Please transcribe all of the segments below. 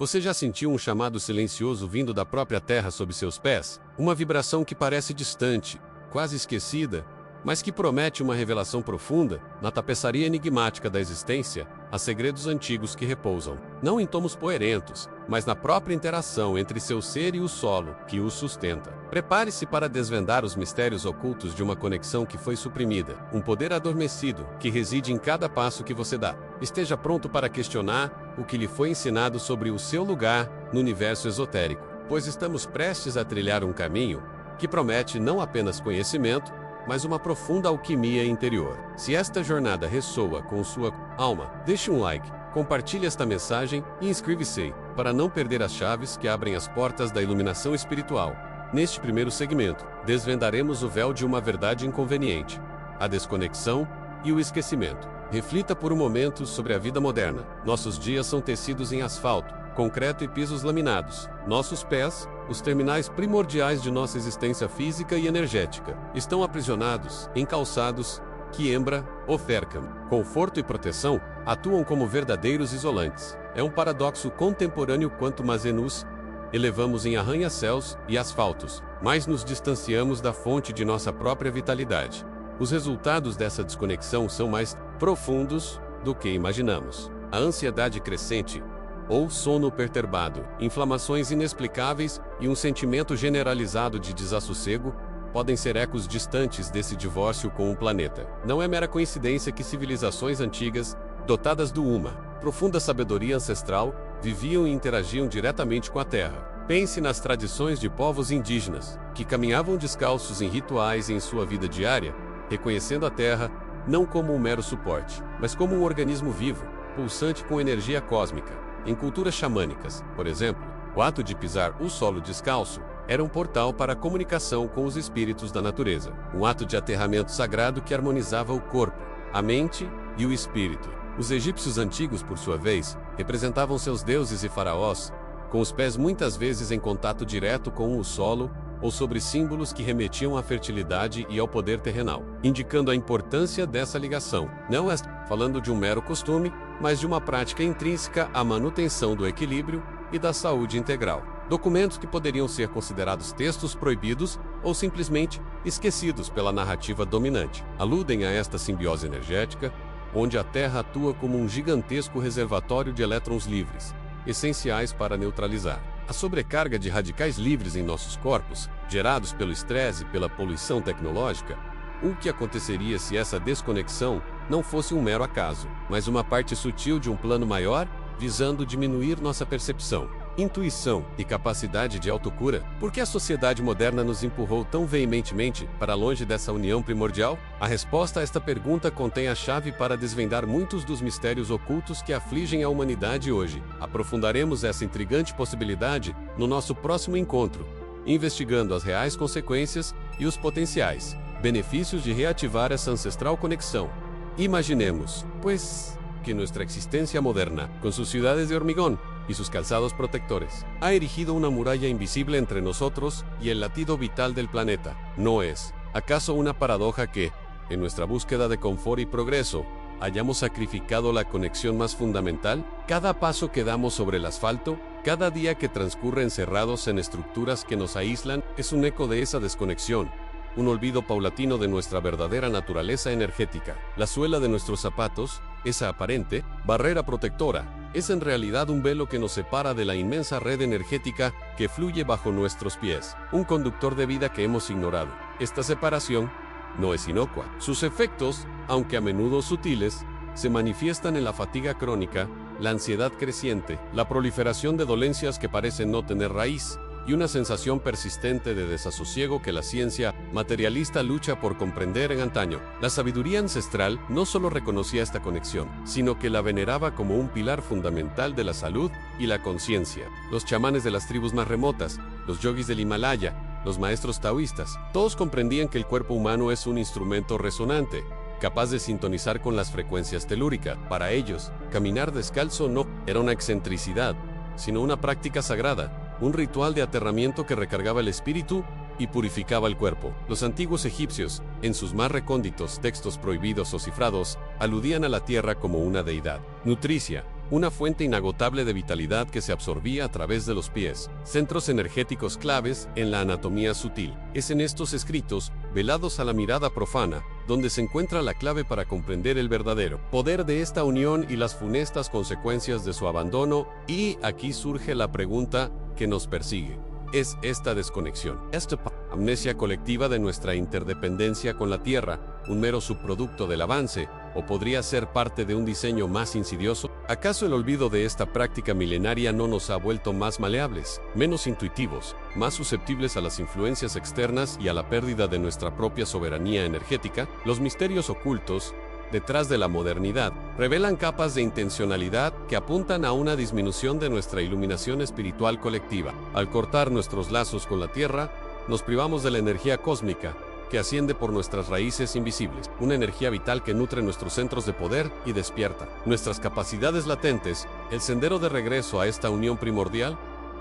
Você já sentiu um chamado silencioso vindo da própria terra sob seus pés? Uma vibração que parece distante, quase esquecida, mas que promete uma revelação profunda, na tapeçaria enigmática da existência, há segredos antigos que repousam, não em tomos poerentos, mas na própria interação entre seu ser e o solo que o sustenta. Prepare-se para desvendar os mistérios ocultos de uma conexão que foi suprimida, um poder adormecido que reside em cada passo que você dá. Esteja pronto para questionar o que lhe foi ensinado sobre o seu lugar no universo esotérico, pois estamos prestes a trilhar um caminho que promete não apenas conhecimento, mas uma profunda alquimia interior. Se esta jornada ressoa com sua alma, deixe um like, compartilhe esta mensagem e inscreva-se para não perder as chaves que abrem as portas da iluminação espiritual. Neste primeiro segmento, desvendaremos o véu de uma verdade inconveniente, a desconexão e o esquecimento. Reflita por um momento sobre a vida moderna. Nossos dias são tecidos em asfalto, concreto e pisos laminados. Nossos pés, os terminais primordiais de nossa existência física e energética, estão aprisionados em calçados que Embra ou cercam. Conforto e proteção atuam como verdadeiros isolantes. É um paradoxo contemporâneo: quanto mais nos elevamos em arranha-céus e asfaltos, mais nos distanciamos da fonte de nossa própria vitalidade. Os resultados dessa desconexão são mais profundos do que imaginamos. A ansiedade crescente, ou sono perturbado, inflamações inexplicáveis e um sentimento generalizado de desassossego podem ser ecos distantes desse divórcio com o planeta. Não é mera coincidência que civilizações antigas, dotadas de uma profunda sabedoria ancestral, viviam e interagiam diretamente com a Terra. Pense nas tradições de povos indígenas, que caminhavam descalços em rituais e em sua vida diária, reconhecendo a Terra não como um mero suporte, mas como um organismo vivo, pulsante com energia cósmica. Em culturas xamânicas, por exemplo, o ato de pisar o solo descalço era um portal para a comunicação com os espíritos da natureza, um ato de aterramento sagrado que harmonizava o corpo, a mente e o espírito. Os egípcios antigos, por sua vez, representavam seus deuses e faraós, com os pés muitas vezes em contato direto com o solo ou sobre símbolos que remetiam à fertilidade e ao poder terrenal, indicando a importância dessa ligação. Não é falando de um mero costume, mas de uma prática intrínseca à manutenção do equilíbrio e da saúde integral. Documentos que poderiam ser considerados textos proibidos ou simplesmente esquecidos pela narrativa dominante aludem a esta simbiose energética, onde a Terra atua como um gigantesco reservatório de elétrons livres, essenciais para neutralizar a sobrecarga de radicais livres em nossos corpos, gerados pelo estresse e pela poluição tecnológica. O que aconteceria se essa desconexão não fosse um mero acaso, mas uma parte sutil de um plano maior, visando diminuir nossa percepção, intuição e capacidade de autocura? Por que a sociedade moderna nos empurrou tão veementemente para longe dessa união primordial? A resposta a esta pergunta contém a chave para desvendar muitos dos mistérios ocultos que afligem a humanidade hoje. Aprofundaremos essa intrigante possibilidade no nosso próximo encontro, investigando as reais consequências e os potenciais benefícios de reativar essa ancestral conexão. Imaginemos, pues, que nuestra existencia moderna, con sus ciudades de hormigón y sus calzados protectores, ha erigido una muralla invisible entre nosotros y el latido vital del planeta. ¿No es acaso una paradoja que, en nuestra búsqueda de confort y progreso, hayamos sacrificado la conexión más fundamental? Cada paso que damos sobre el asfalto, cada día que transcurre encerrados en estructuras que nos aíslan, es un eco de esa desconexión, un olvido paulatino de nuestra verdadera naturaleza energética. La suela de nuestros zapatos, esa aparente barrera protectora, es en realidad un velo que nos separa de la inmensa red energética que fluye bajo nuestros pies, un conductor de vida que hemos ignorado. Esta separación no es inocua. Sus efectos, aunque a menudo sutiles, se manifiestan en la fatiga crónica, la ansiedad creciente, la proliferación de dolencias que parecen no tener raíz, y una sensación persistente de desasosiego que la ciencia materialista lucha por comprender en antaño. La sabiduría ancestral no solo reconocía esta conexión, sino que la veneraba como un pilar fundamental de la salud y la conciencia. Los chamanes de las tribus más remotas, los yogis del Himalaya, los maestros taoístas, todos comprendían que el cuerpo humano es un instrumento resonante, capaz de sintonizar con las frecuencias telúricas. Para ellos, caminar descalzo no era una excentricidad, sino una práctica sagrada, un ritual de aterramiento que recargaba el espíritu y purificaba el cuerpo. Los antiguos egipcios, en sus más recónditos textos prohibidos o cifrados, aludían a la tierra como una deidad nutricia, una fuente inagotable de vitalidad que se absorbía a través de los pies, centros energéticos claves en la anatomía sutil. Es en estos escritos, velados a la mirada profana, donde se encuentra la clave para comprender el verdadero poder de esta unión y las funestas consecuencias de su abandono, y aquí surge la pregunta que nos persigue. ¿Es esta desconexión, esta amnesia colectiva de nuestra interdependencia con la Tierra, un mero subproducto del avance, o podría ser parte de un diseño más insidioso? ¿Acaso el olvido de esta práctica milenaria no nos ha vuelto más maleables, menos intuitivos, más susceptibles a las influencias externas y a la pérdida de nuestra propia soberanía energética? Los misterios ocultos detrás de la modernidad revelan capas de intencionalidad que apuntan a una disminución de nuestra iluminación espiritual colectiva. Al cortar nuestros lazos con la Tierra, nos privamos de la energía cósmica que asciende por nuestras raíces invisibles, una energía vital que nutre nuestros centros de poder y despierta nuestras capacidades latentes. El sendero de regreso a esta unión primordial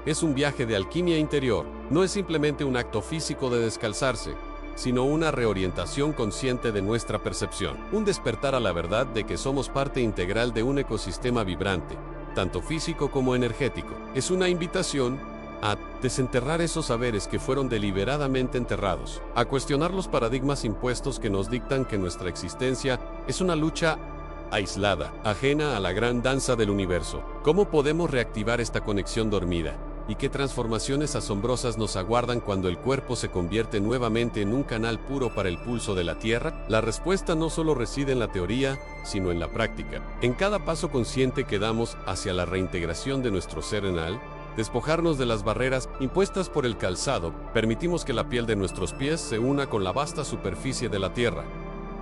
es un viaje de alquimia interior, no es simplemente un acto físico de descalzarse, sino una reorientación consciente de nuestra percepción, un despertar a la verdad de que somos parte integral de un ecosistema vibrante, tanto físico como energético. Es una invitación a desenterrar esos saberes que fueron deliberadamente enterrados, a cuestionar los paradigmas impuestos que nos dictan que nuestra existencia es una lucha aislada, ajena a la gran danza del universo. ¿Cómo podemos reactivar esta conexión dormida? ¿Y qué transformaciones asombrosas nos aguardan cuando el cuerpo se convierte nuevamente en un canal puro para el pulso de la Tierra? La respuesta no solo reside en la teoría, sino en la práctica. En cada paso consciente que damos hacia la reintegración de nuestro ser enal, despojarnos de las barreras impuestas por el calzado, permitimos que la piel de nuestros pies se una con la vasta superficie de la Tierra.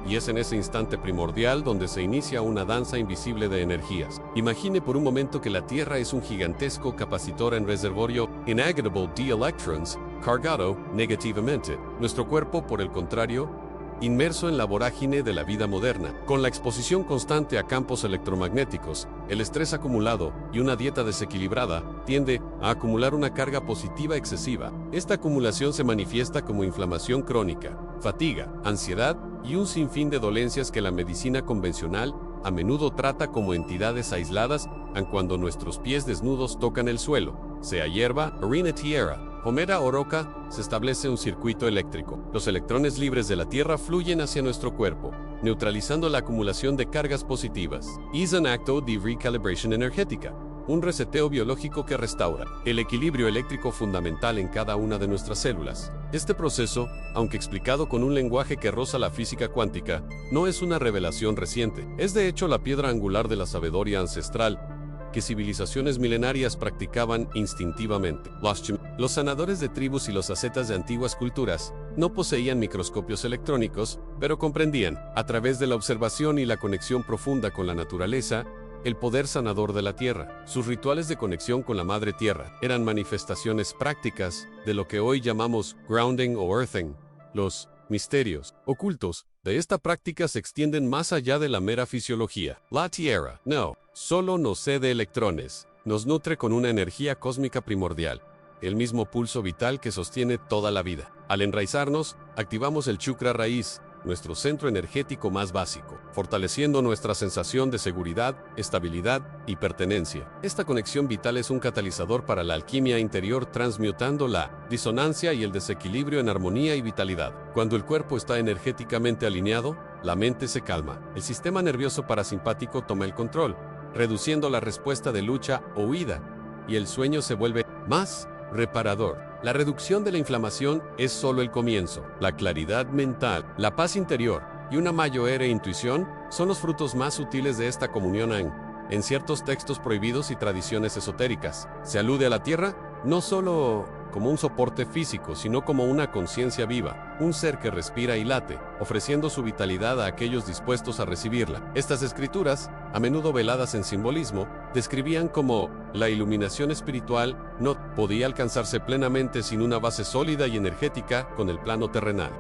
Y es en ese instante primordial donde se inicia una danza invisible de energías. Imagine por un momento que la Tierra es un gigantesco capacitor en reservorio inagotable de electrons, cargado negativamente. Nuestro cuerpo, por el contrario, inmerso en la vorágine de la vida moderna, con la exposición constante a campos electromagnéticos, el estrés acumulado y una dieta desequilibrada, tiende a acumular una carga positiva excesiva. Esta acumulación se manifiesta como inflamación crónica, fatiga, ansiedad y un sinfín de dolencias que la medicina convencional a menudo trata como entidades aisladas, aun cuando nuestros pies desnudos tocan el suelo, sea hierba, arena, tierra, homera o roca, se establece un circuito eléctrico. Los electrones libres de la Tierra fluyen hacia nuestro cuerpo, neutralizando la acumulación de cargas positivas. Es un acto de recalibración energética, un reseteo biológico que restaura el equilibrio eléctrico fundamental en cada una de nuestras células. Este proceso, aunque explicado con un lenguaje que roza la física cuántica, no es una revelación reciente. Es de hecho la piedra angular de la sabiduría ancestral que civilizaciones milenarias practicaban instintivamente. Los sanadores de tribus y los ascetas de antiguas culturas no poseían microscopios electrónicos, pero comprendían, a través de la observación y la conexión profunda con la naturaleza, el poder sanador de la Tierra. Sus rituales de conexión con la Madre Tierra eran manifestaciones prácticas de lo que hoy llamamos grounding o earthing. Los misterios ocultos de esta práctica se extienden más allá de la mera fisiología. La Tierra, no, solo nos cede electrones, nos nutre con una energía cósmica primordial, el mismo pulso vital que sostiene toda la vida. Al enraizarnos, activamos el chakra raíz, nuestro centro energético más básico, fortaleciendo nuestra sensación de seguridad, estabilidad y pertenencia. Esta conexión vital es un catalizador para la alquimia interior, transmutando la disonancia y el desequilibrio en armonía y vitalidad. Cuando el cuerpo está energéticamente alineado, la mente se calma. El sistema nervioso parasimpático toma el control, reduciendo la respuesta de lucha o huida, y el sueño se vuelve más reparador. La reducción de la inflamación es solo el comienzo. La claridad mental, la paz interior y una mayor intuición son los frutos más sutiles de esta comunión en ciertos textos prohibidos y tradiciones esotéricas. Se alude a la Tierra no solo como un soporte físico, sino como una conciencia viva, un ser que respira y late, ofreciendo su vitalidad a aquellos dispuestos a recibirla. Estas escrituras, a menudo veladas en simbolismo, describían cómo la iluminación espiritual no podía alcanzarse plenamente sin una base sólida y energética con el plano terrenal.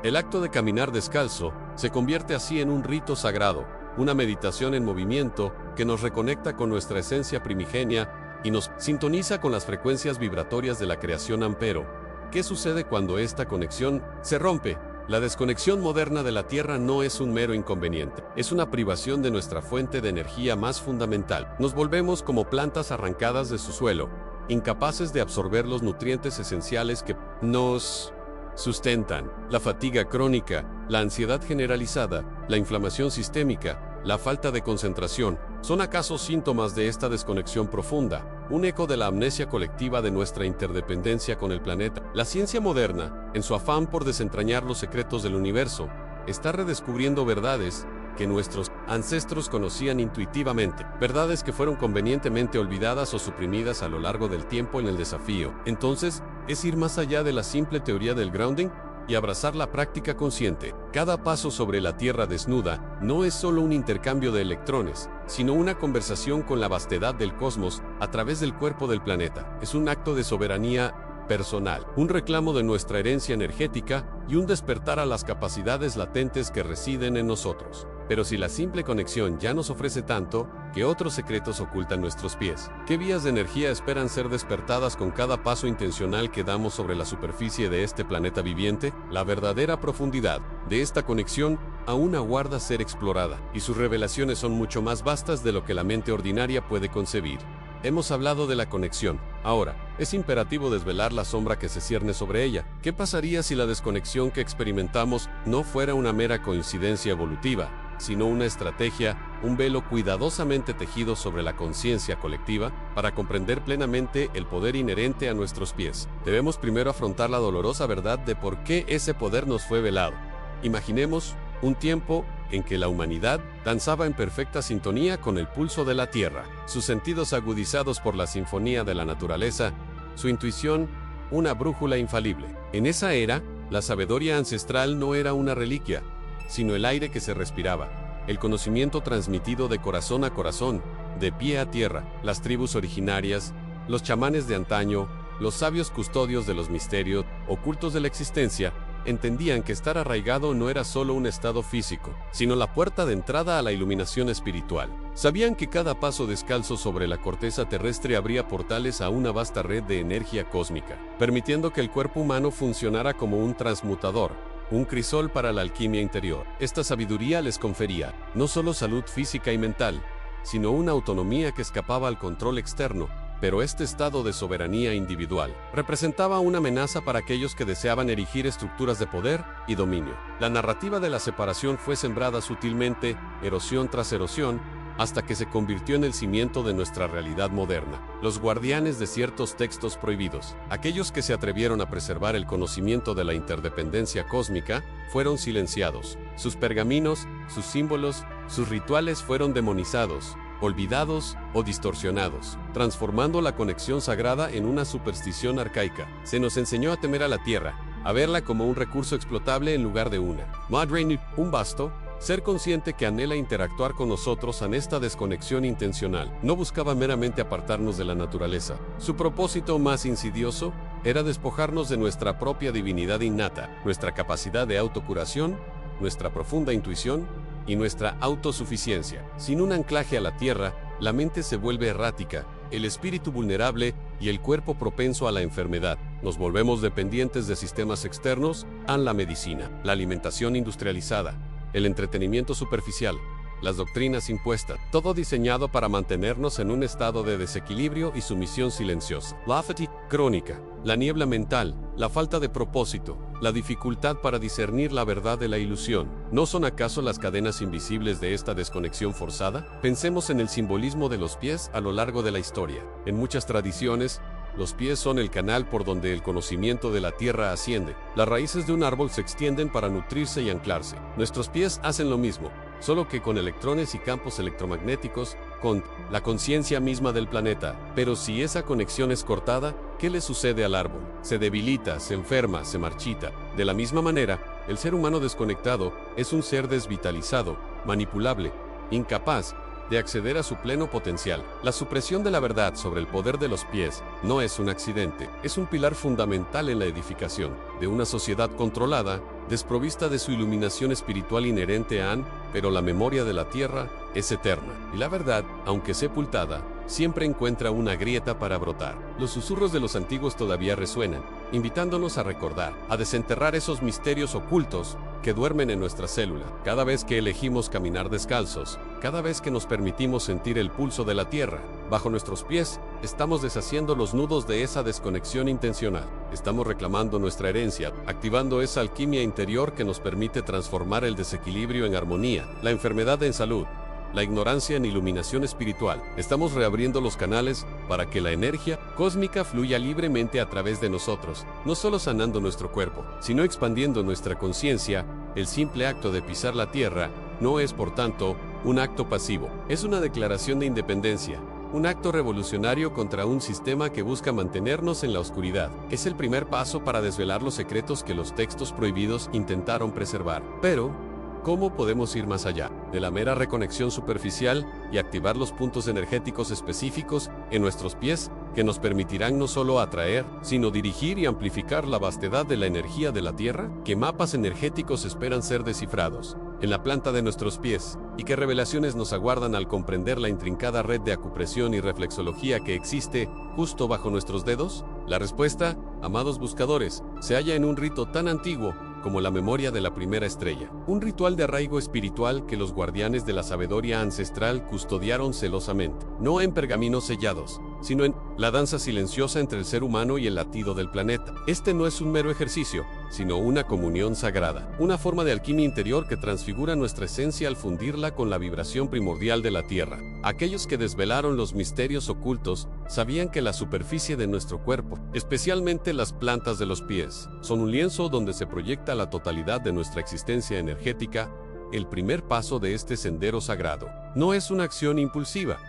El acto de caminar descalzo se convierte así en un rito sagrado, una meditación en movimiento que nos reconecta con nuestra esencia primigenia y nos sintoniza con las frecuencias vibratorias de la creación ampero. ¿Qué sucede cuando esta conexión se rompe? La desconexión moderna de la Tierra no es un mero inconveniente, es una privación de nuestra fuente de energía más fundamental. Nos volvemos como plantas arrancadas de su suelo, incapaces de absorber los nutrientes esenciales que nos sustentan. La fatiga crónica, la ansiedad generalizada, la inflamación sistémica, la falta de concentración, ¿son acaso síntomas de esta desconexión profunda? Un eco de la amnesia colectiva de nuestra interdependencia con el planeta. La ciencia moderna, en su afán por desentrañar los secretos del universo, está redescubriendo verdades que nuestros ancestros conocían intuitivamente, verdades que fueron convenientemente olvidadas o suprimidas a lo largo del tiempo en el desafío. Entonces, es ir más allá de la simple teoría del grounding y abrazar la práctica consciente. Cada paso sobre la Tierra desnuda no es solo un intercambio de electrones, sino una conversación con la vastedad del cosmos a través del cuerpo del planeta. Es un acto de soberanía personal, un reclamo de nuestra herencia energética y un despertar a las capacidades latentes que residen en nosotros. Pero si la simple conexión ya nos ofrece tanto, ¿qué otros secretos ocultan nuestros pies? ¿Qué vías de energía esperan ser despertadas con cada paso intencional que damos sobre la superficie de este planeta viviente? La verdadera profundidad de esta conexión aún aguarda ser explorada, y sus revelaciones son mucho más vastas de lo que la mente ordinaria puede concebir. Hemos hablado de la conexión. Ahora, es imperativo desvelar la sombra que se cierne sobre ella. ¿Qué pasaría si la desconexión que experimentamos no fuera una mera coincidencia evolutiva, sino una estrategia, un velo cuidadosamente tejido sobre la conciencia colectiva para comprender plenamente el poder inherente a nuestros pies? Debemos primero afrontar la dolorosa verdad de por qué ese poder nos fue velado. Imaginemos un tiempo en que la humanidad danzaba en perfecta sintonía con el pulso de la Tierra, sus sentidos agudizados por la sinfonía de la naturaleza, su intuición, una brújula infalible. En esa era, la sabiduría ancestral no era una reliquia, sino el aire que se respiraba, el conocimiento transmitido de corazón a corazón, de pie a tierra. Las tribus originarias, los chamanes de antaño, los sabios custodios de los misterios ocultos de la existencia, entendían que estar arraigado no era solo un estado físico, sino la puerta de entrada a la iluminación espiritual. Sabían que cada paso descalzo sobre la corteza terrestre abría portales a una vasta red de energía cósmica, permitiendo que el cuerpo humano funcionara como un transmutador, un crisol para la alquimia interior. Esta sabiduría les confería no solo salud física y mental, sino una autonomía que escapaba al control externo. Pero este estado de soberanía individual representaba una amenaza para aquellos que deseaban erigir estructuras de poder y dominio. La narrativa de la separación fue sembrada sutilmente, erosión tras erosión, hasta que se convirtió en el cimiento de nuestra realidad moderna. Los guardianes de ciertos textos prohibidos, aquellos que se atrevieron a preservar el conocimiento de la interdependencia cósmica, fueron silenciados. Sus pergaminos, sus símbolos, sus rituales fueron demonizados, olvidados o distorsionados, transformando la conexión sagrada en una superstición arcaica. Se nos enseñó a temer a la Tierra, a verla como un recurso explotable en lugar de una madre, un basto. Ser consciente que anhela interactuar con nosotros en esta desconexión intencional. No buscaba meramente apartarnos de la naturaleza. Su propósito más insidioso era despojarnos de nuestra propia divinidad innata, nuestra capacidad de autocuración, nuestra profunda intuición y nuestra autosuficiencia. Sin un anclaje a la tierra, la mente se vuelve errática, el espíritu vulnerable y el cuerpo propenso a la enfermedad. Nos volvemos dependientes de sistemas externos a la medicina, la alimentación industrializada, el entretenimiento superficial, las doctrinas impuestas, todo diseñado para mantenernos en un estado de desequilibrio y sumisión silenciosa. La fatiga crónica, la niebla mental, la falta de propósito, la dificultad para discernir la verdad de la ilusión, ¿no son acaso las cadenas invisibles de esta desconexión forzada? Pensemos en el simbolismo de los pies a lo largo de la historia. En muchas tradiciones, los pies son el canal por donde el conocimiento de la tierra asciende. Las raíces de un árbol se extienden para nutrirse y anclarse. Nuestros pies hacen lo mismo, solo que con electrones y campos electromagnéticos, con la conciencia misma del planeta. Pero si esa conexión es cortada, ¿qué le sucede al árbol? Se debilita, se enferma, se marchita. De la misma manera, el ser humano desconectado es un ser desvitalizado, manipulable, incapaz de acceder a su pleno potencial. La supresión de la verdad sobre el poder de los pies no es un accidente, es un pilar fundamental en la edificación de una sociedad controlada, desprovista de su iluminación espiritual inherente a pero la memoria de la tierra es eterna, y la verdad, aunque sepultada, siempre encuentra una grieta para brotar. Los susurros de los antiguos todavía resuenan, invitándonos a recordar, a desenterrar esos misterios ocultos que duermen en nuestra célula. Cada vez que elegimos caminar descalzos, cada vez que nos permitimos sentir el pulso de la tierra bajo nuestros pies, estamos deshaciendo los nudos de esa desconexión intencional. Estamos reclamando nuestra herencia, activando esa alquimia interior que nos permite transformar el desequilibrio en armonía, la enfermedad en salud, la ignorancia en iluminación espiritual. Estamos reabriendo los canales para que la energía cósmica fluya libremente a través de nosotros, no solo sanando nuestro cuerpo, sino expandiendo nuestra conciencia. El simple acto de pisar la tierra no es, por tanto, un acto pasivo. Es una declaración de independencia, un acto revolucionario contra un sistema que busca mantenernos en la oscuridad. Es el primer paso para desvelar los secretos que los textos prohibidos intentaron preservar. Pero, ¿cómo podemos ir más allá de la mera reconexión superficial y activar los puntos energéticos específicos en nuestros pies que nos permitirán no solo atraer, sino dirigir y amplificar la vastedad de la energía de la Tierra? ¿Qué mapas energéticos esperan ser descifrados en la planta de nuestros pies? ¿Y qué revelaciones nos aguardan al comprender la intrincada red de acupresión y reflexología que existe justo bajo nuestros dedos? La respuesta, amados buscadores, se halla en un rito tan antiguo como la memoria de la primera estrella, un ritual de arraigo espiritual que los guardianes de la sabiduría ancestral custodiaron celosamente, no en pergaminos sellados, sino en la danza silenciosa entre el ser humano y el latido del planeta. Este no es un mero ejercicio, sino una comunión sagrada, una forma de alquimia interior que transfigura nuestra esencia al fundirla con la vibración primordial de la Tierra. Aquellos que desvelaron los misterios ocultos sabían que la superficie de nuestro cuerpo, especialmente las plantas de los pies, son un lienzo donde se proyecta la totalidad de nuestra existencia energética. El primer paso de este sendero sagrado no es una acción impulsiva,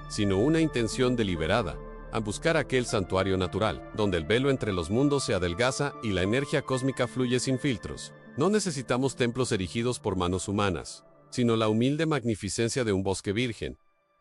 sino una intención deliberada, a buscar aquel santuario natural, donde el velo entre los mundos se adelgaza y la energía cósmica fluye sin filtros. No necesitamos templos erigidos por manos humanas, sino la humilde magnificencia de un bosque virgen,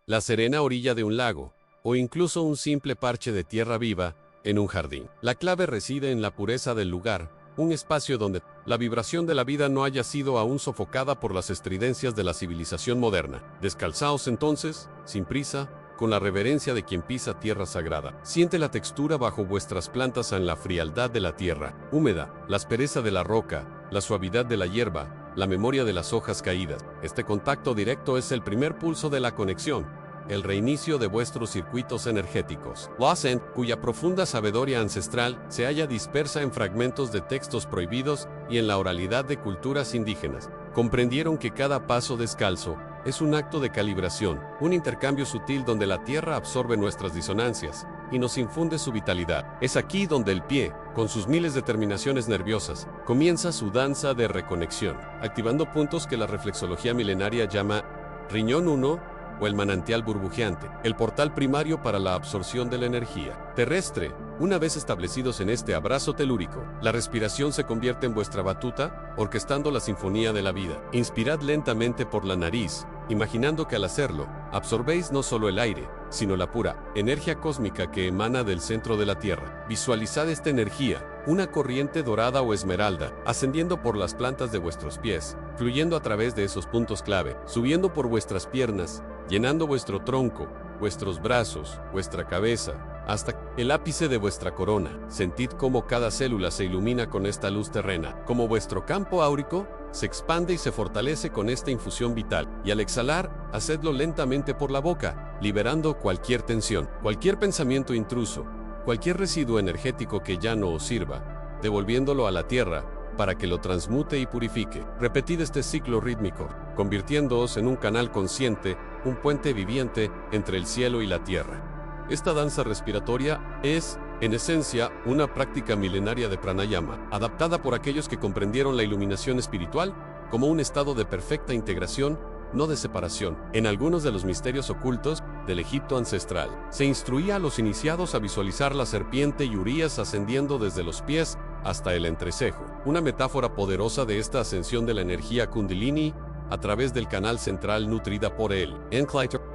la serena orilla de un lago, o incluso un simple parche de tierra viva en un jardín. La clave reside en la pureza del lugar, un espacio donde la vibración de la vida no haya sido aún sofocada por las estridencias de la civilización moderna. Descalzaos entonces, sin prisa, con la reverencia de quien pisa tierra sagrada. Siente la textura bajo vuestras plantas en la frialdad de la tierra húmeda, la aspereza de la roca, la suavidad de la hierba, la memoria de las hojas caídas. Este contacto directo es el primer pulso de la conexión, el reinicio de vuestros circuitos energéticos. Wasent, cuya profunda sabiduría ancestral se halla dispersa en fragmentos de textos prohibidos y en la oralidad de culturas indígenas, comprendieron que cada paso descalzo es un acto de calibración, un intercambio sutil donde la tierra absorbe nuestras disonancias y nos infunde su vitalidad. Es aquí donde el pie, con sus miles de terminaciones nerviosas, comienza su danza de reconexión, activando puntos que la reflexología milenaria llama riñón 1, o el manantial burbujeante, el portal primario para la absorción de la energía terrestre. Una vez establecidos en este abrazo telúrico, la respiración se convierte en vuestra batuta, orquestando la sinfonía de la vida. Inspirad lentamente por la nariz, imaginando que al hacerlo, absorbéis no solo el aire, sino la pura energía cósmica que emana del centro de la Tierra. Visualizad esta energía, una corriente dorada o esmeralda, ascendiendo por las plantas de vuestros pies, fluyendo a través de esos puntos clave, subiendo por vuestras piernas, llenando vuestro tronco, vuestros brazos, vuestra cabeza, hasta el ápice de vuestra corona. Sentid cómo cada célula se ilumina con esta luz terrena, como vuestro campo áurico se expande y se fortalece con esta infusión vital. Y al exhalar, hacedlo lentamente por la boca, liberando cualquier tensión, cualquier pensamiento intruso, cualquier residuo energético que ya no os sirva, devolviéndolo a la tierra para que lo transmute y purifique. Repetid este ciclo rítmico, convirtiéndoos en un canal consciente, un puente viviente entre el cielo y la tierra. Esta danza respiratoria es, en esencia, una práctica milenaria de pranayama, adaptada por aquellos que comprendieron la iluminación espiritual como un estado de perfecta integración, no de separación. En algunos de los misterios ocultos del Egipto ancestral, se instruía a los iniciados a visualizar la serpiente y Urias ascendiendo desde los pies hasta el entrecejo, una metáfora poderosa de esta ascensión de la energía Kundalini a través del canal central nutrida por él.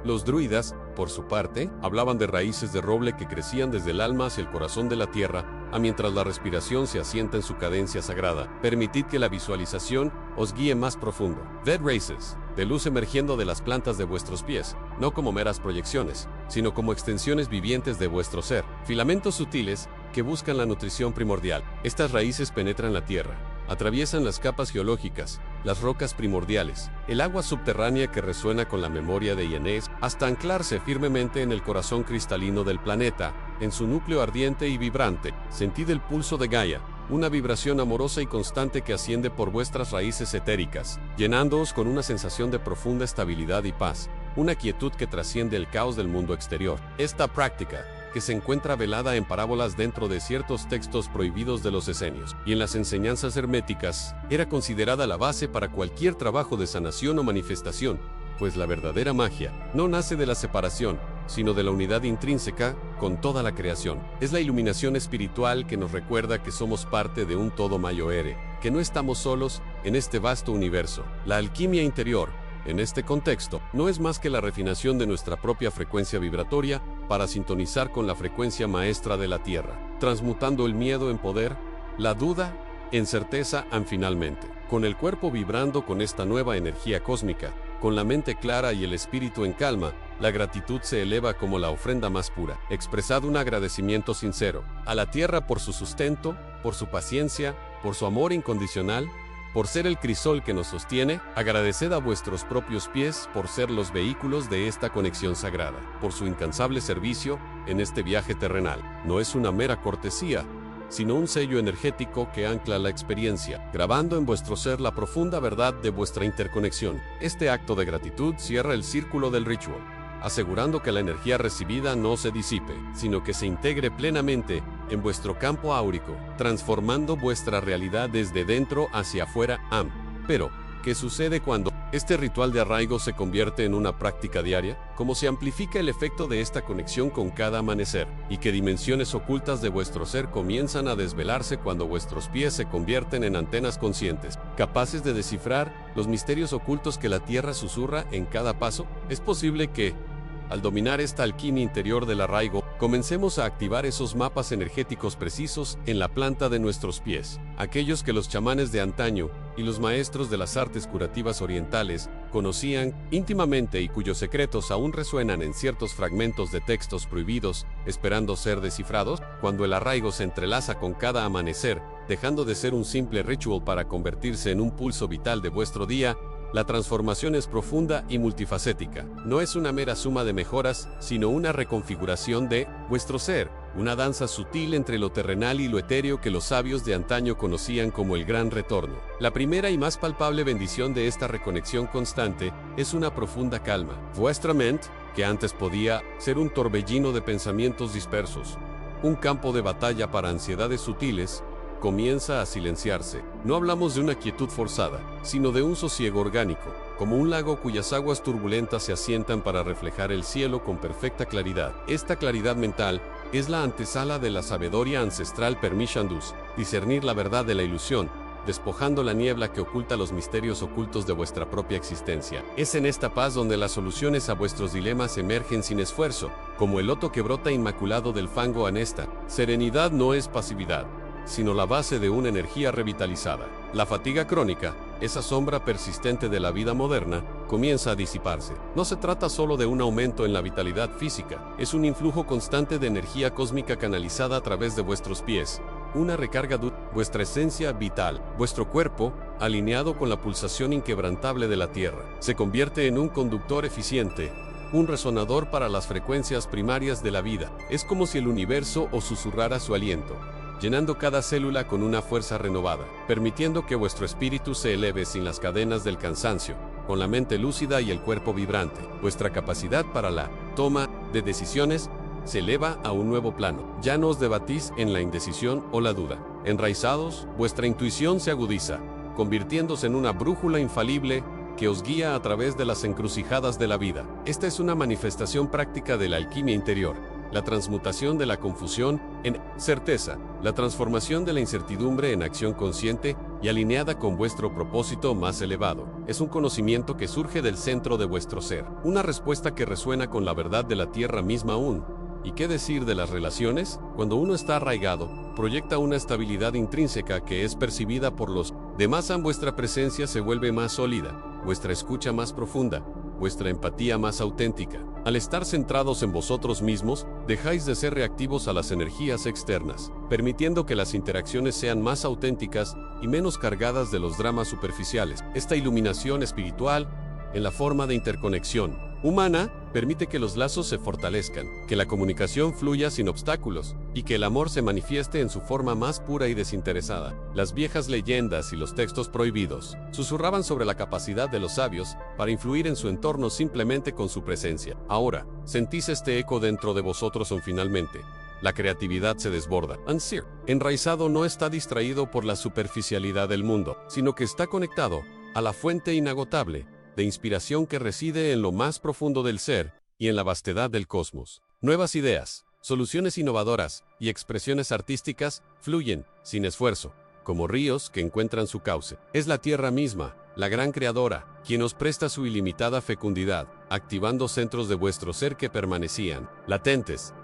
Los druidas, por su parte, hablaban de raíces de roble que crecían desde el alma hacia el corazón de la tierra, mientras la respiración se asienta en su cadencia sagrada. Permitid que la visualización os guíe más profundo. Ved races de luz emergiendo de las plantas de vuestros pies, no como meras proyecciones, sino como extensiones vivientes de vuestro ser, filamentos sutiles que buscan la nutrición primordial. Estas raíces penetran la tierra, atraviesan las capas geológicas, las rocas primordiales, el agua subterránea que resuena con la memoria de Yenés, hasta anclarse firmemente en el corazón cristalino del planeta, en su núcleo ardiente y vibrante. Sentid el pulso de Gaia, una vibración amorosa y constante que asciende por vuestras raíces etéricas, llenándoos con una sensación de profunda estabilidad y paz, una quietud que trasciende el caos del mundo exterior. Esta práctica, que se encuentra velada en parábolas dentro de ciertos textos prohibidos de los esenios y en las enseñanzas herméticas, era considerada la base para cualquier trabajo de sanación o manifestación, pues la verdadera magia no nace de la separación, sino de la unidad intrínseca con toda la creación. Es la iluminación espiritual que nos recuerda que somos parte de un todo Mayoere, que no estamos solos en este vasto universo. La alquimia interior, en este contexto, no es más que la refinación de nuestra propia frecuencia vibratoria para sintonizar con la frecuencia maestra de la Tierra, transmutando el miedo en poder, la duda en certeza finalmente. Con el cuerpo vibrando con esta nueva energía cósmica, con la mente clara y el espíritu en calma, la gratitud se eleva como la ofrenda más pura. Expresad un agradecimiento sincero a la Tierra por su sustento, por su paciencia, por su amor incondicional, por ser el crisol que nos sostiene. Agradeced a vuestros propios pies por ser los vehículos de esta conexión sagrada, por su incansable servicio en este viaje terrenal. No es una mera cortesía, sino un sello energético que ancla la experiencia, grabando en vuestro ser la profunda verdad de vuestra interconexión. Este acto de gratitud cierra el círculo del ritual, asegurando que la energía recibida no se disipe, sino que se integre plenamente en vuestro campo áurico, transformando vuestra realidad desde dentro hacia afuera. Pero, ¿qué sucede cuando este ritual de arraigo se convierte en una práctica diaria? ¿Cómo se amplifica el efecto de esta conexión con cada amanecer? ¿Y qué dimensiones ocultas de vuestro ser comienzan a desvelarse cuando vuestros pies se convierten en antenas conscientes, capaces de descifrar los misterios ocultos que la Tierra susurra en cada paso? Es posible que, al dominar esta alquimia interior del arraigo, comencemos a activar esos mapas energéticos precisos en la planta de nuestros pies, aquellos que los chamanes de antaño y los maestros de las artes curativas orientales conocían íntimamente y cuyos secretos aún resuenan en ciertos fragmentos de textos prohibidos, esperando ser descifrados. Cuando el arraigo se entrelaza con cada amanecer, dejando de ser un simple ritual para convertirse en un pulso vital de vuestro día, la transformación es profunda y multifacética. No es una mera suma de mejoras, sino una reconfiguración de vuestro ser, una danza sutil entre lo terrenal y lo etéreo que los sabios de antaño conocían como el gran retorno. La primera y más palpable bendición de esta reconexión constante es una profunda calma. Vuestra mente, que antes podía ser un torbellino de pensamientos dispersos, un campo de batalla para ansiedades sutiles, comienza a silenciarse. No hablamos de una quietud forzada, sino de un sosiego orgánico, como un lago cuyas aguas turbulentas se asientan para reflejar el cielo con perfecta claridad. Esta claridad mental es la antesala de la sabiduría ancestral Permishandus, discernir la verdad de la ilusión, despojando la niebla que oculta los misterios ocultos de vuestra propia existencia. Es en esta paz donde las soluciones a vuestros dilemas emergen sin esfuerzo, como el loto que brota inmaculado del fango anesta. Serenidad no es pasividad, sino la base de una energía revitalizada. La fatiga crónica, esa sombra persistente de la vida moderna, comienza a disiparse. No se trata solo de un aumento en la vitalidad física, es un influjo constante de energía cósmica canalizada a través de vuestros pies, una recarga de vuestra esencia vital. Vuestro cuerpo, alineado con la pulsación inquebrantable de la Tierra, se convierte en un conductor eficiente, un resonador para las frecuencias primarias de la vida. Es como si el universo os susurrara su aliento, llenando cada célula con una fuerza renovada, permitiendo que vuestro espíritu se eleve sin las cadenas del cansancio, con la mente lúcida y el cuerpo vibrante. Vuestra capacidad para la toma de decisiones se eleva a un nuevo plano. Ya no os debatís en la indecisión o la duda. Enraizados, vuestra intuición se agudiza, convirtiéndose en una brújula infalible que os guía a través de las encrucijadas de la vida. Esta es una manifestación práctica de la alquimia interior, la transmutación de la confusión en certeza, la transformación de la incertidumbre en acción consciente y alineada con vuestro propósito más elevado. Es un conocimiento que surge del centro de vuestro ser, una respuesta que resuena con la verdad de la Tierra misma aún. ¿Y qué decir de las relaciones? Cuando uno está arraigado, proyecta una estabilidad intrínseca que es percibida por los demás. Vuestra presencia se vuelve más sólida, vuestra escucha más profunda, vuestra empatía más auténtica. Al estar centrados en vosotros mismos, dejáis de ser reactivos a las energías externas, permitiendo que las interacciones sean más auténticas y menos cargadas de los dramas superficiales. Esta iluminación espiritual, en la forma de interconexión humana, permite que los lazos se fortalezcan, que la comunicación fluya sin obstáculos y que el amor se manifieste en su forma más pura y desinteresada. Las viejas leyendas y los textos prohibidos susurraban sobre la capacidad de los sabios para influir en su entorno simplemente con su presencia. Ahora, sentís este eco dentro de vosotros o finalmente. La creatividad se desborda. Ansir, enraizado, no está distraído por la superficialidad del mundo, sino que está conectado a la fuente inagotable de inspiración que reside en lo más profundo del ser y en la vastedad del cosmos. Nuevas ideas, soluciones innovadoras y expresiones artísticas fluyen sin esfuerzo, como ríos que encuentran su cauce. Es la tierra misma, la gran creadora, quien os presta su ilimitada fecundidad, activando centros de vuestro ser que permanecían latentes,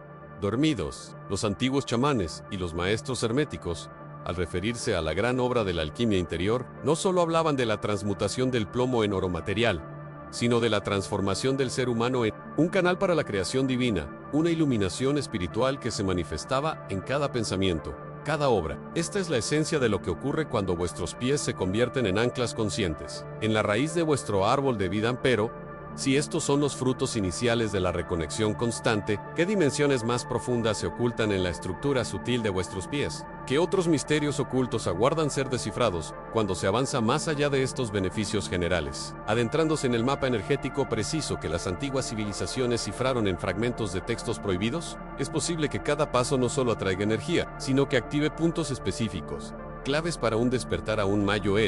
dormidos. Los antiguos chamanes y los maestros herméticos, al referirse a la gran obra de la alquimia interior, no solo hablaban de la transmutación del plomo en oro material, sino de la transformación del ser humano en un canal para la creación divina, una iluminación espiritual que se manifestaba en cada pensamiento, cada obra. Esta es la esencia de lo que ocurre cuando vuestros pies se convierten en anclas conscientes, en la raíz de vuestro árbol de vida. Pero, si estos son los frutos iniciales de la reconexión constante, ¿qué dimensiones más profundas se ocultan en la estructura sutil de vuestros pies? ¿Qué otros misterios ocultos aguardan ser descifrados cuando se avanza más allá de estos beneficios generales? Adentrándose en el mapa energético preciso que las antiguas civilizaciones cifraron en fragmentos de textos prohibidos, es posible que cada paso no solo atraiga energía, sino que active puntos específicos, claves para un despertar aún mayor,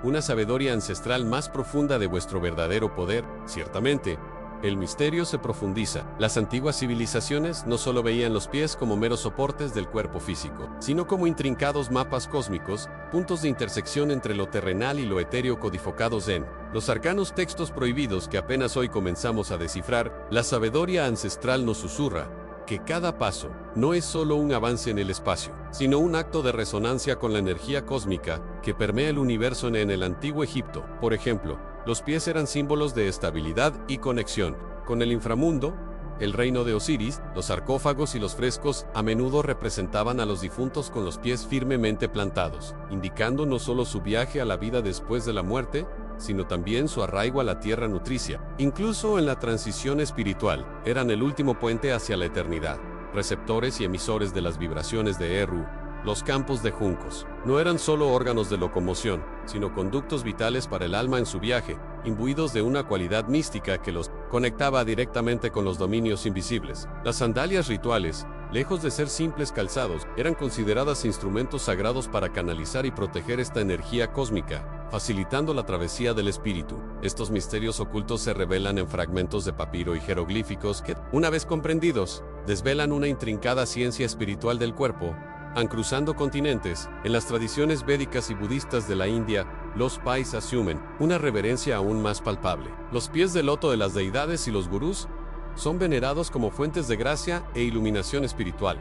una sabiduría ancestral más profunda de vuestro verdadero poder. Ciertamente, el misterio se profundiza. Las antiguas civilizaciones no solo veían los pies como meros soportes del cuerpo físico, sino como intrincados mapas cósmicos, puntos de intersección entre lo terrenal y lo etéreo codificados en los arcanos textos prohibidos que apenas hoy comenzamos a descifrar. La sabiduría ancestral nos susurra que cada paso no es solo un avance en el espacio, sino un acto de resonancia con la energía cósmica que permea el universo. En el antiguo Egipto, por ejemplo, los pies eran símbolos de estabilidad y conexión con el inframundo, el reino de Osiris. Los sarcófagos y los frescos a menudo representaban a los difuntos con los pies firmemente plantados, indicando no solo su viaje a la vida después de la muerte, sino también su arraigo a la tierra nutricia. Incluso en la transición espiritual, eran el último puente hacia la eternidad, receptores y emisores de las vibraciones de Eru. Los campos de juncos no eran solo órganos de locomoción, sino conductos vitales para el alma en su viaje, imbuidos de una cualidad mística que los conectaba directamente con los dominios invisibles. Las sandalias rituales, lejos de ser simples calzados, eran consideradas instrumentos sagrados para canalizar y proteger esta energía cósmica, facilitando la travesía del espíritu. Estos misterios ocultos se revelan en fragmentos de papiro y jeroglíficos que, una vez comprendidos, desvelan una intrincada ciencia espiritual del cuerpo. Han cruzando continentes. En las tradiciones védicas y budistas de la India, los pais asumen una reverencia aún más palpable. Los pies de loto de las deidades y los gurús son venerados como fuentes de gracia e iluminación espiritual.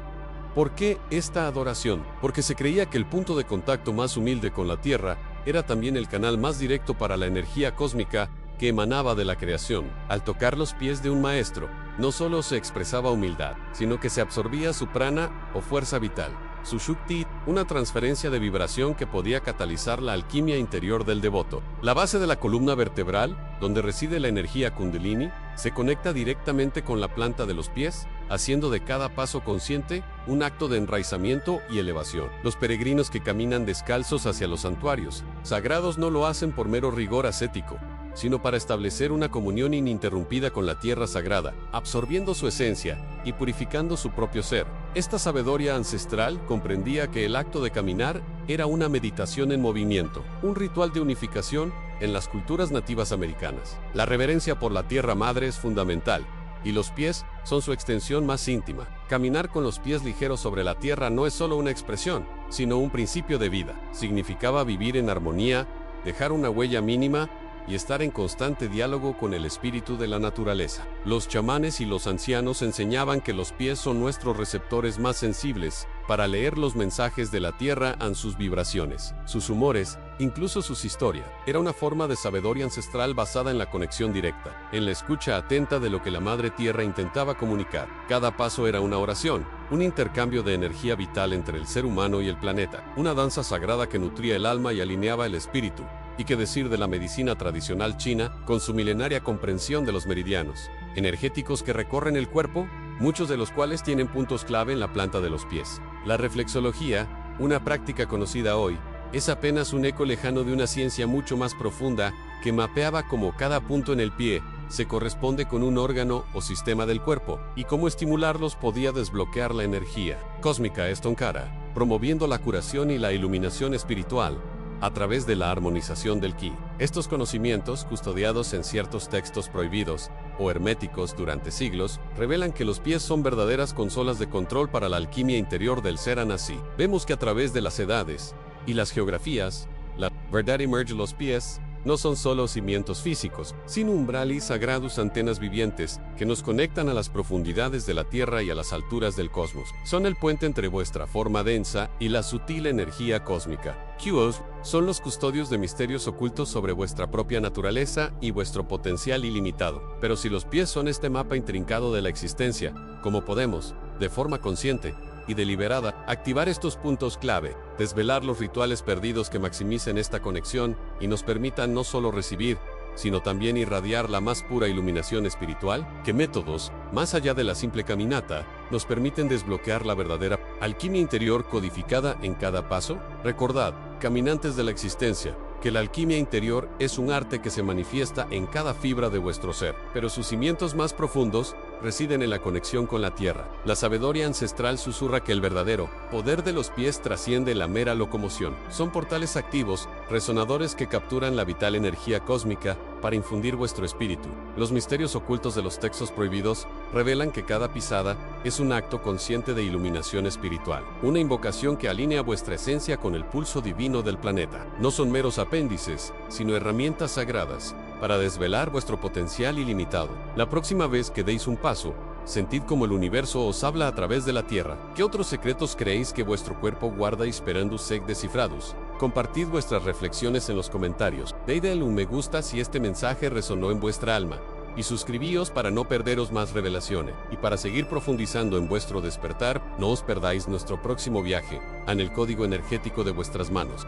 ¿Por qué esta adoración? Porque se creía que el punto de contacto más humilde con la tierra era también el canal más directo para la energía cósmica que emanaba de la creación. Al tocar los pies de un maestro, no solo se expresaba humildad, sino que se absorbía su prana o fuerza vital, su Shukti, una transferencia de vibración que podía catalizar la alquimia interior del devoto. La base de la columna vertebral, donde reside la energía Kundalini, se conecta directamente con la planta de los pies, haciendo de cada paso consciente un acto de enraizamiento y elevación. Los peregrinos que caminan descalzos hacia los santuarios sagrados no lo hacen por mero rigor ascético, sino para establecer una comunión ininterrumpida con la tierra sagrada, absorbiendo su esencia y purificando su propio ser. Esta sabiduría ancestral comprendía que el acto de caminar era una meditación en movimiento, un ritual de unificación en las culturas nativas americanas. La reverencia por la tierra madre es fundamental, y los pies son su extensión más íntima. Caminar con los pies ligeros sobre la tierra no es solo una expresión, sino un principio de vida. Significaba vivir en armonía, dejar una huella mínima y estar en constante diálogo con el espíritu de la naturaleza. Los chamanes y los ancianos enseñaban que los pies son nuestros receptores más sensibles para leer los mensajes de la Tierra en sus vibraciones, sus humores, incluso sus historias. Era una forma de sabiduría ancestral basada en la conexión directa, en la escucha atenta de lo que la Madre Tierra intentaba comunicar. Cada paso era una oración, un intercambio de energía vital entre el ser humano y el planeta, una danza sagrada que nutría el alma y alineaba el espíritu. Y qué decir de la medicina tradicional china, con su milenaria comprensión de los meridianos energéticos que recorren el cuerpo, muchos de los cuales tienen puntos clave en la planta de los pies. La reflexología, una práctica conocida hoy, es apenas un eco lejano de una ciencia mucho más profunda que mapeaba cómo cada punto en el pie se corresponde con un órgano o sistema del cuerpo, y cómo estimularlos podía desbloquear la energía cósmica estonkara, promoviendo la curación y la iluminación espiritual a través de la armonización del ki. Estos conocimientos, custodiados en ciertos textos prohibidos o herméticos durante siglos, revelan que los pies son verdaderas consolas de control para la alquimia interior del ser así. Vemos que a través de las edades y las geografías, la verdad emerge. Los pies no son solo cimientos físicos, sino umbrales sagrados, antenas vivientes que nos conectan a las profundidades de la Tierra y a las alturas del cosmos. Son el puente entre vuestra forma densa y la sutil energía cósmica. QOs son los custodios de misterios ocultos sobre vuestra propia naturaleza y vuestro potencial ilimitado. Pero si los pies son este mapa intrincado de la existencia, ¿cómo podemos, de forma consciente y deliberada, activar estos puntos clave, desvelar los rituales perdidos que maximicen esta conexión y nos permitan no solo recibir, sino también irradiar la más pura iluminación espiritual? ¿Qué métodos, más allá de la simple caminata, nos permiten desbloquear la verdadera alquimia interior codificada en cada paso? Recordad, caminantes de la existencia, que la alquimia interior es un arte que se manifiesta en cada fibra de vuestro ser, pero sus cimientos más profundos residen en la conexión con la tierra. La sabiduría ancestral susurra que el verdadero poder de los pies trasciende la mera locomoción. Son portales activos, resonadores que capturan la vital energía cósmica para infundir vuestro espíritu. Los misterios ocultos de los textos prohibidos revelan que cada pisada es un acto consciente de iluminación espiritual, una invocación que alinea vuestra esencia con el pulso divino del planeta. No son meros apéndices, sino herramientas sagradas para desvelar vuestro potencial ilimitado. La próxima vez que deis un paso, sentid como el universo os habla a través de la tierra. ¿Qué otros secretos creéis que vuestro cuerpo guarda esperando ser descifrados? Compartid vuestras reflexiones en los comentarios. Deidle un me gusta si este mensaje resonó en vuestra alma. Y suscribíos para no perderos más revelaciones. Y para seguir profundizando en vuestro despertar, no os perdáis nuestro próximo viaje en el código energético de vuestras manos.